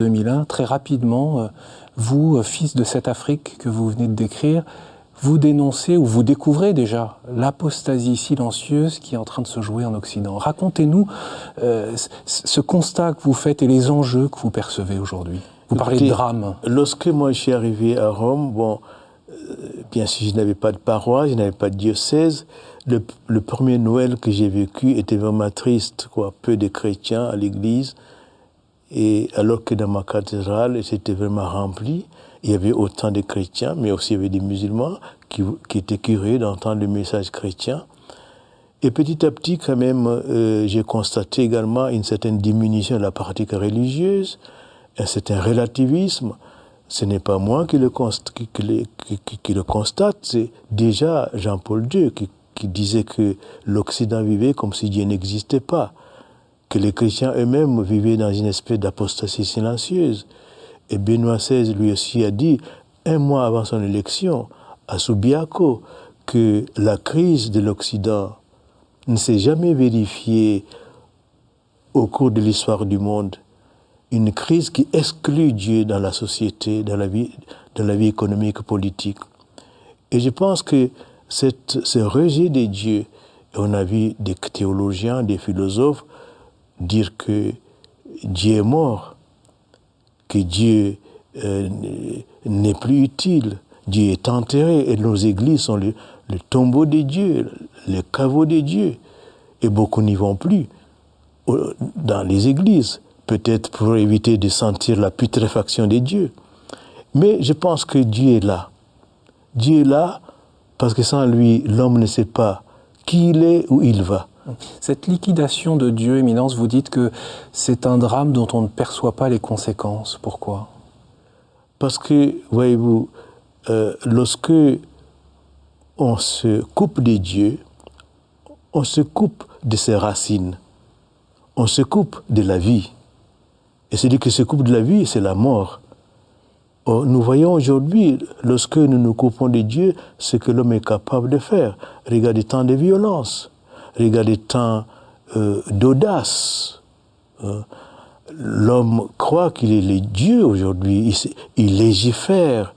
2001, très rapidement, vous, fils de cette Afrique que vous venez de décrire, vous dénoncez ou vous découvrez déjà l'apostasie silencieuse qui est en train de se jouer en Occident. Racontez-nous ce constat que vous faites et les enjeux que vous percevez aujourd'hui. Vous parlez de drame. Lorsque moi je suis arrivé à Rome, bien sûr je n'avais pas de paroisse, je n'avais pas de diocèse. Le premier Noël que j'ai vécu était vraiment triste, peu de chrétiens à l'église. Et alors que dans ma cathédrale, c'était vraiment rempli, il y avait autant de chrétiens, mais aussi il y avait des musulmans qui étaient curieux d'entendre le message chrétien. Et petit à petit, quand même, j'ai constaté également une certaine diminution de la pratique religieuse, un certain relativisme. Ce n'est pas moi qui le constate, c'est déjà Jean-Paul II qui disait que l'Occident vivait comme si Dieu n'existait pas, que les chrétiens eux-mêmes vivaient dans une espèce d'apostasie silencieuse. Et Benoît XVI, lui aussi, a dit, un mois avant son élection, à Subiaco, que la crise de l'Occident ne s'est jamais vérifiée au cours de l'histoire du monde. Une crise qui exclut Dieu dans la société, dans la vie économique, politique. Et je pense que ce rejet de Dieu, on a vu des théologiens, des philosophes, dire que Dieu est mort, que Dieu n'est plus utile, Dieu est enterré, et nos églises sont le tombeau de Dieu, le caveau de Dieu. Et beaucoup n'y vont plus dans les églises, peut-être pour éviter de sentir la putréfaction de Dieu. Mais je pense que Dieu est là. Dieu est là parce que sans lui, l'homme ne sait pas qui il est, où il va. Cette liquidation de Dieu, Éminence, vous dites que c'est un drame dont on ne perçoit pas les conséquences. Pourquoi ? Parce que, voyez-vous, lorsque on se coupe de Dieu, on se coupe de ses racines, on se coupe de la vie. Et celui qui se coupe de la vie, c'est la mort. Or, nous voyons aujourd'hui, lorsque nous nous coupons de Dieu, ce que l'homme est capable de faire. Regardez tant de violence. Regardez tant d'audace. L'homme croit qu'il est le Dieu aujourd'hui. Il légifère.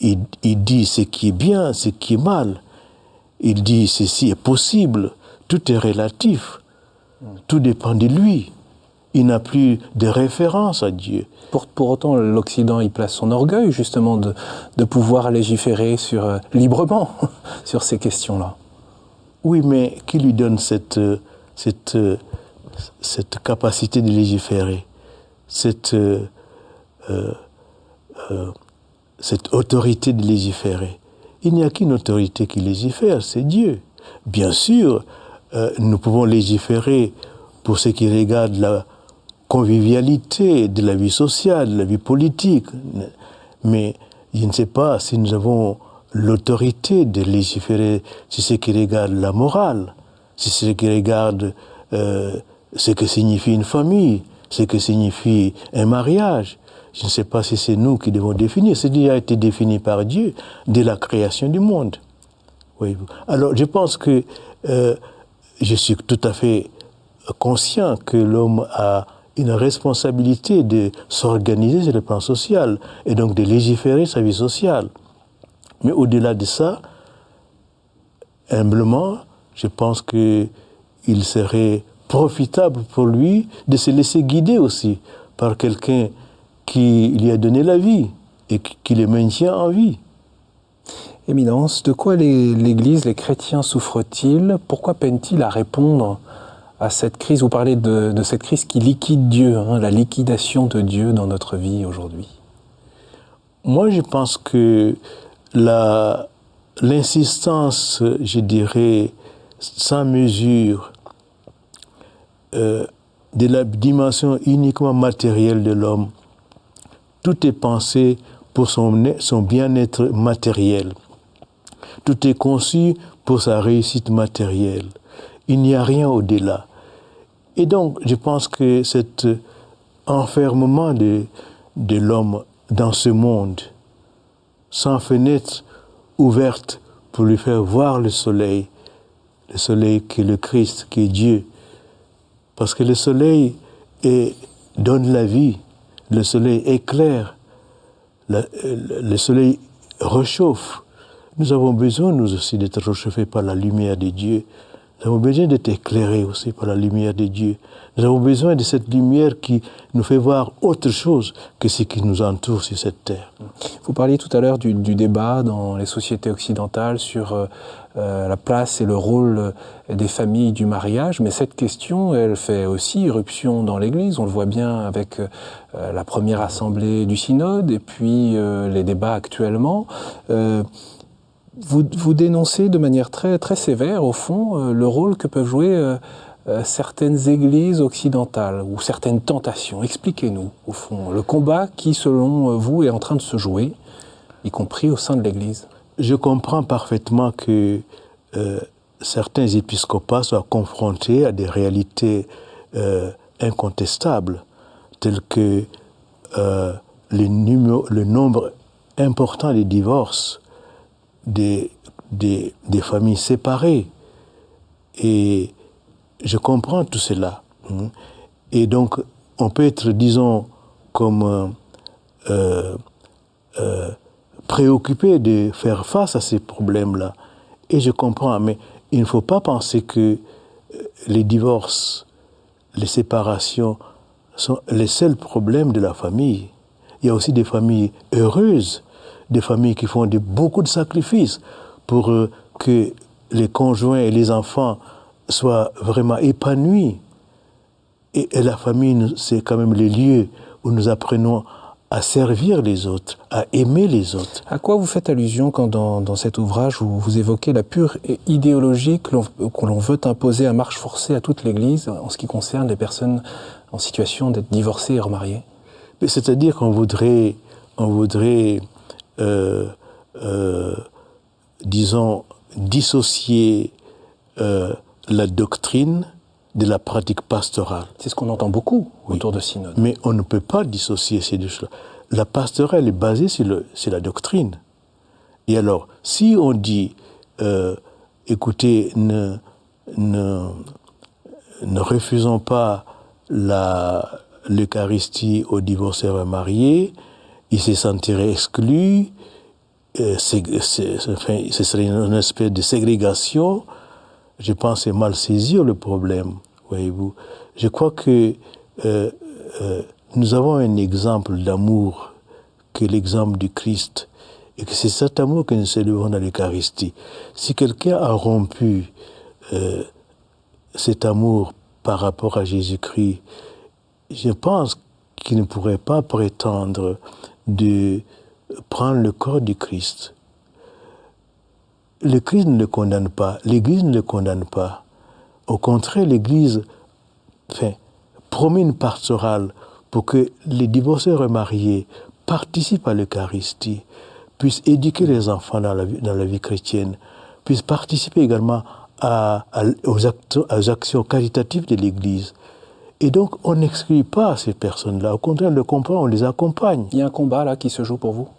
Il dit ce qui est bien, ce qui est mal. Il dit ceci est possible. Tout est relatif. Tout dépend de lui. Il n'a plus de référence à Dieu. Pour autant, l'Occident y place son orgueil, justement, de pouvoir légiférer librement sur ces questions-là. Oui, mais qui lui donne cette capacité de légiférer, cette autorité de légiférer? Il n'y a qu'une autorité qui légifère, c'est Dieu. Bien sûr, nous pouvons légiférer pour ce qui regarde la convivialité de la vie sociale, de la vie politique, mais je ne sais pas si nous avons l'autorité de légiférer sur ce qui regarde la morale, sur ce qui regarde ce que signifie une famille, ce que signifie un mariage. Je ne sais pas si c'est nous qui devons définir. C'est déjà été défini par Dieu dès la création du monde. Voyez-vous. Alors je pense que je suis tout à fait conscient que l'homme a une responsabilité de s'organiser sur le plan social et donc de légiférer sa vie sociale. Mais au-delà de ça, humblement, je pense qu'il serait profitable pour lui de se laisser guider aussi par quelqu'un qui lui a donné la vie et qui le maintient en vie. Éminence, de quoi l'Église, les chrétiens souffrent-ils? Pourquoi peinent-ils à répondre à cette crise? Vous parlez de cette crise qui liquide Dieu, la liquidation de Dieu dans notre vie aujourd'hui. Moi, je pense que l'insistance, je dirais, sans mesure de la dimension uniquement matérielle de l'homme, tout est pensé pour son bien-être matériel. Tout est conçu pour sa réussite matérielle. Il n'y a rien au-delà. Et donc, je pense que cet enfermement de l'homme dans ce monde, sans fenêtre ouverte pour lui faire voir le soleil qui est le Christ, qui est Dieu. Parce que le soleil donne la vie, le soleil éclaire, le soleil réchauffe. Nous avons besoin, nous aussi, d'être réchauffés par la lumière de Dieu. Nous avons besoin d'être éclairés aussi par la lumière de Dieu. Nous avons besoin de cette lumière qui nous fait voir autre chose que ce qui nous entoure sur cette terre. Vous parliez tout à l'heure du débat dans les sociétés occidentales sur la place et le rôle des familles du mariage, mais cette question, elle fait aussi irruption dans l'Église. On le voit bien avec la première assemblée du synode et puis les débats actuellement. Vous dénoncez de manière très, très sévère, au fond, le rôle que peuvent jouer certaines églises occidentales ou certaines tentations. Expliquez-nous, au fond, le combat qui, selon vous, est en train de se jouer, y compris au sein de l'Église. Je comprends parfaitement que certains épiscopats soient confrontés à des réalités incontestables, telles que le nombre important de divorces, des familles séparées. Et je comprends tout cela. Et donc, on peut être, disons, comme préoccupé de faire face à ces problèmes-là. Et je comprends, mais il ne faut pas penser que les divorces, les séparations sont les seuls problèmes de la famille. Il y a aussi des familles heureuses, des familles qui font beaucoup de sacrifices pour que les conjoints et les enfants soient vraiment épanouis. Et la famille, c'est quand même le lieu où nous apprenons à servir les autres, à aimer les autres. À quoi vous faites allusion quand dans cet ouvrage vous évoquez la pure idéologie que l'on veut imposer à marche forcée à toute l'Église en ce qui concerne les personnes en situation d'être divorcées et remariées? C'est-à-dire qu'on voudrait disons, dissocier la doctrine de la pratique pastorale. C'est ce qu'on entend beaucoup autour de synode. Mais on ne peut pas dissocier ces deux choses. La pastorale est basée sur la doctrine. Et alors, si on dit, écoutez, ne refusons pas l'Eucharistie aux divorcés remariés, ils se sentiraient exclus, ce serait une espèce de ségrégation. Je pense que c'est mal saisir le problème, voyez-vous. Je crois que nous avons un exemple d'amour qui est l'exemple du Christ, et que c'est cet amour que nous célébrons dans l'Eucharistie. Si quelqu'un a rompu cet amour par rapport à Jésus-Christ, je pense qu'il ne pourrait pas prétendre de prendre le corps du Christ. Le Christ ne le condamne pas, l'Église ne le condamne pas. Au contraire, l'Église promet une pastorale pour que les divorcés remariés participent à l'Eucharistie, puissent éduquer les enfants dans la vie chrétienne, puissent participer également aux actions caritatives de l'Église. Et donc, on n'exclut pas ces personnes-là. Au contraire, on les comprend, on les accompagne. Il y a un combat là qui se joue pour vous?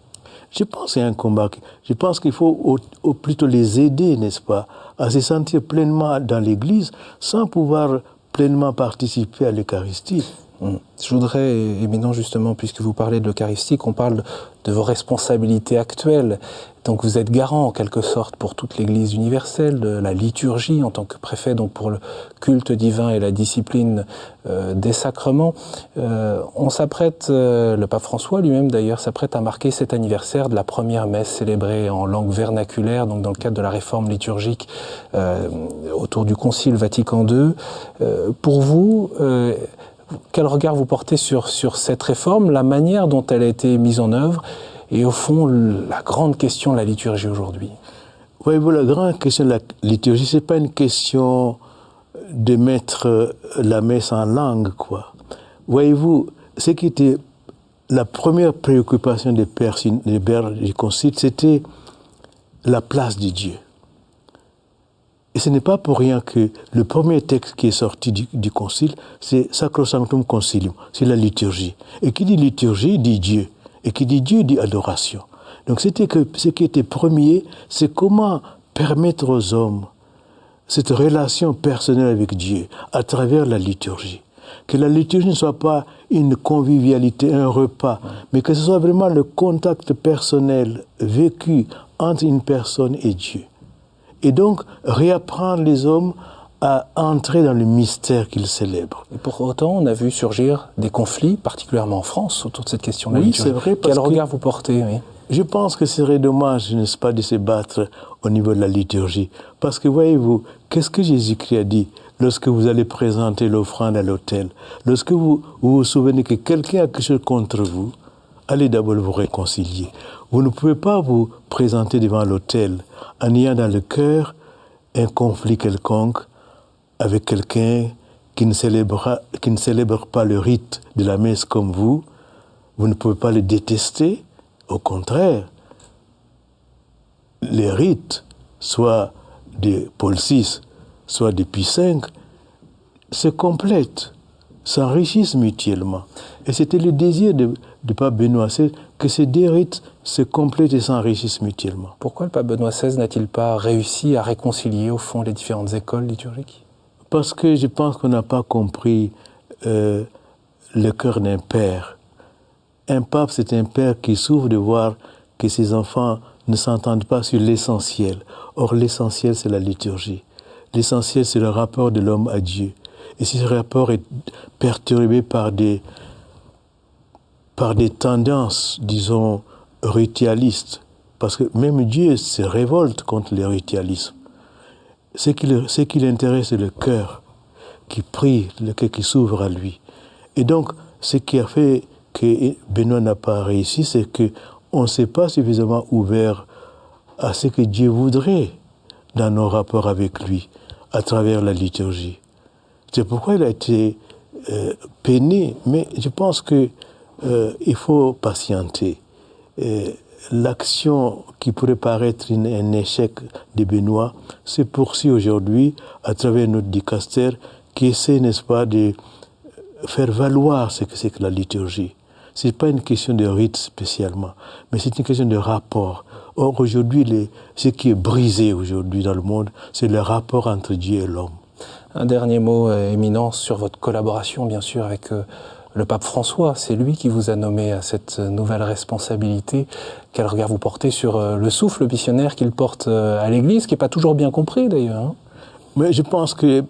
Je pense qu'il y a un combat. Je pense qu'il faut plutôt les aider, n'est-ce pas, à se sentir pleinement dans l'Église sans pouvoir pleinement participer à l'Eucharistie. Je voudrais, et maintenant justement, puisque vous parlez de l'Eucharistie, qu'on parle de vos responsabilités actuelles. Donc vous êtes garant en quelque sorte pour toute l'Église universelle, de la liturgie en tant que préfet, donc pour le culte divin et la discipline des sacrements. On s'apprête, le pape François lui-même d'ailleurs, s'apprête à marquer cet anniversaire de la première messe célébrée en langue vernaculaire, donc dans le cadre de la réforme liturgique autour du Concile Vatican II. Pour vous, quel regard vous portez sur cette réforme, la manière dont elle a été mise en œuvre et au fond la grande question de la liturgie aujourd'hui? Voyez-vous, la grande question de la liturgie, ce n'est pas une question de mettre la messe en langue, quoi. Voyez-vous, ce qui était la première préoccupation des pères du Concile, c'était la place de Dieu. Et ce n'est pas pour rien que le premier texte qui est sorti du Concile, c'est Sacrosanctum Concilium, c'est la liturgie. Et qui dit liturgie, dit Dieu. Et qui dit Dieu, dit adoration. Donc c'était que ce qui était premier, c'est comment permettre aux hommes cette relation personnelle avec Dieu à travers la liturgie. Que la liturgie ne soit pas une convivialité, un repas, mais que ce soit vraiment le contact personnel vécu entre une personne et Dieu. Et donc, réapprendre les hommes à entrer dans le mystère qu'ils célèbrent. Et pour autant, on a vu surgir des conflits, particulièrement en France, autour de cette question de la liturgie. Oui, c'est vrai. Quel regard vous portez, oui? Je pense que ce serait dommage, n'est-ce pas, de se battre au niveau de la liturgie. Parce que, voyez-vous, qu'est-ce que Jésus-Christ a dit lorsque vous allez présenter l'offrande à l'autel? Lorsque vous vous souvenez que quelqu'un a quelque chose contre vous, allez d'abord vous réconcilier. Vous ne pouvez pas vous présenter devant l'autel en ayant dans le cœur un conflit quelconque avec quelqu'un qui ne célèbre pas le rite de la messe comme vous. Vous ne pouvez pas le détester. Au contraire, les rites, soit de Paul VI, soit de Pie V, se complètent, s'enrichissent mutuellement. Et c'était le désir de Pape Benoît XVI que ces deux rites se complètent et s'enrichissent mutuellement. Pourquoi le pape Benoît XVI n'a-t-il pas réussi à réconcilier, au fond, les différentes écoles liturgiques? Parce que je pense qu'on n'a pas compris le cœur d'un père. Un pape, c'est un père qui souffre de voir que ses enfants ne s'entendent pas sur l'essentiel. Or, l'essentiel, c'est la liturgie. L'essentiel, c'est le rapport de l'homme à Dieu. Et si ce rapport est perturbé par des tendances, disons, ritualistes, parce que même Dieu se révolte contre le ritualisme. Ce qui l'intéresse, c'est le cœur qui prie, le cœur qui s'ouvre à lui. Et donc, ce qui a fait que Benoît n'a pas réussi, c'est qu'on ne s'est pas suffisamment ouvert à ce que Dieu voudrait dans nos rapports avec lui, à travers la liturgie. C'est pourquoi il a été peiné, mais je pense qu'il faut patienter. L'action qui pourrait paraître un échec de Benoît se poursuit aujourd'hui à travers notre dicaster qui essaie, n'est-ce pas, de faire valoir ce que c'est que la liturgie. Ce n'est pas une question de rite spécialement, mais c'est une question de rapport. Or, aujourd'hui, ce qui est brisé aujourd'hui dans le monde, c'est le rapport entre Dieu et l'homme. Un dernier mot, Éminence, sur votre collaboration, bien sûr, avec le pape François. C'est lui qui vous a nommé à cette nouvelle responsabilité. Quel regard vous portez sur le souffle missionnaire qu'il porte à l'Église, qui n'est pas toujours bien compris, d'ailleurs, hein? Mais je pense que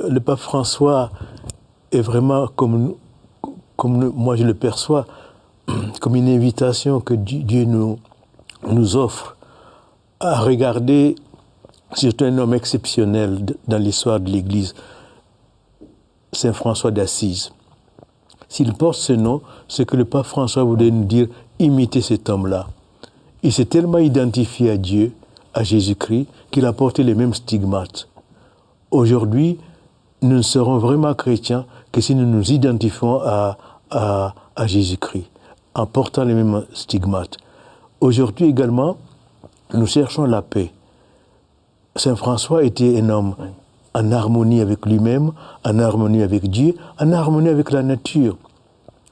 le pape François est vraiment, comme moi je le perçois, comme une invitation que Dieu nous offre à regarder surtout un homme exceptionnel dans l'histoire de l'Église, Saint François d'Assise. S'il porte ce nom, c'est que le pape François voulait nous dire, imitez cet homme-là. Il s'est tellement identifié à Dieu, à Jésus-Christ, qu'il a porté les mêmes stigmates. Aujourd'hui, nous ne serons vraiment chrétiens que si nous nous identifions à Jésus-Christ, en portant les mêmes stigmates. Aujourd'hui également, nous cherchons la paix. Saint François était un homme en harmonie avec lui-même, en harmonie avec Dieu, en harmonie avec la nature.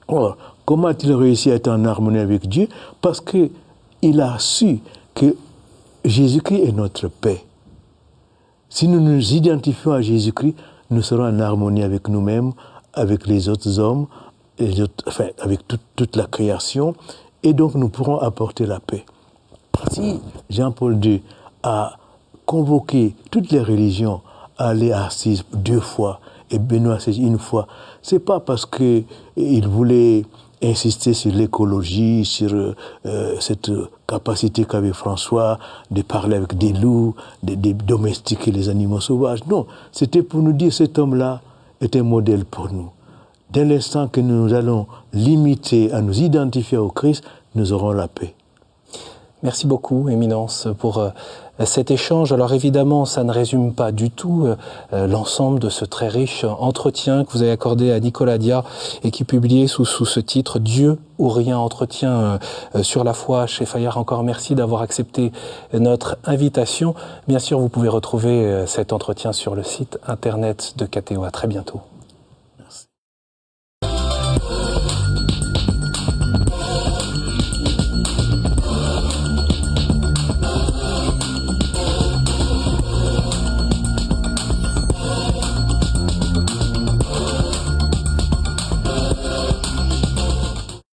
Or, comment a-t-il réussi à être en harmonie avec Dieu? Parce qu'il a su que Jésus-Christ est notre paix. Si nous nous identifions à Jésus-Christ, nous serons en harmonie avec nous-mêmes, avec les autres hommes, avec toute la création, et donc nous pourrons apporter la paix. Si Jean-Paul II a convoqué toutes les religions à aller à Assise 2 fois et Benoît XVI 1 fois, c'est pas parce qu'il voulait insister sur l'écologie, sur cette capacité qu'avait François de parler avec des loups, de domestiquer les animaux sauvages. Non, c'était pour nous dire cet homme-là est un modèle pour nous. Dès l'instant que nous allons limiter à nous identifier au Christ, nous aurons la paix. Merci beaucoup, Éminence, pour cet échange. Alors évidemment, ça ne résume pas du tout l'ensemble de ce très riche entretien que vous avez accordé à Nicolas Dia et qui est publié sous ce titre « Dieu ou rien, entretien sur la foi » chez Fayard. Encore merci d'avoir accepté notre invitation. Bien sûr, vous pouvez retrouver cet entretien sur le site internet de KTO. À très bientôt.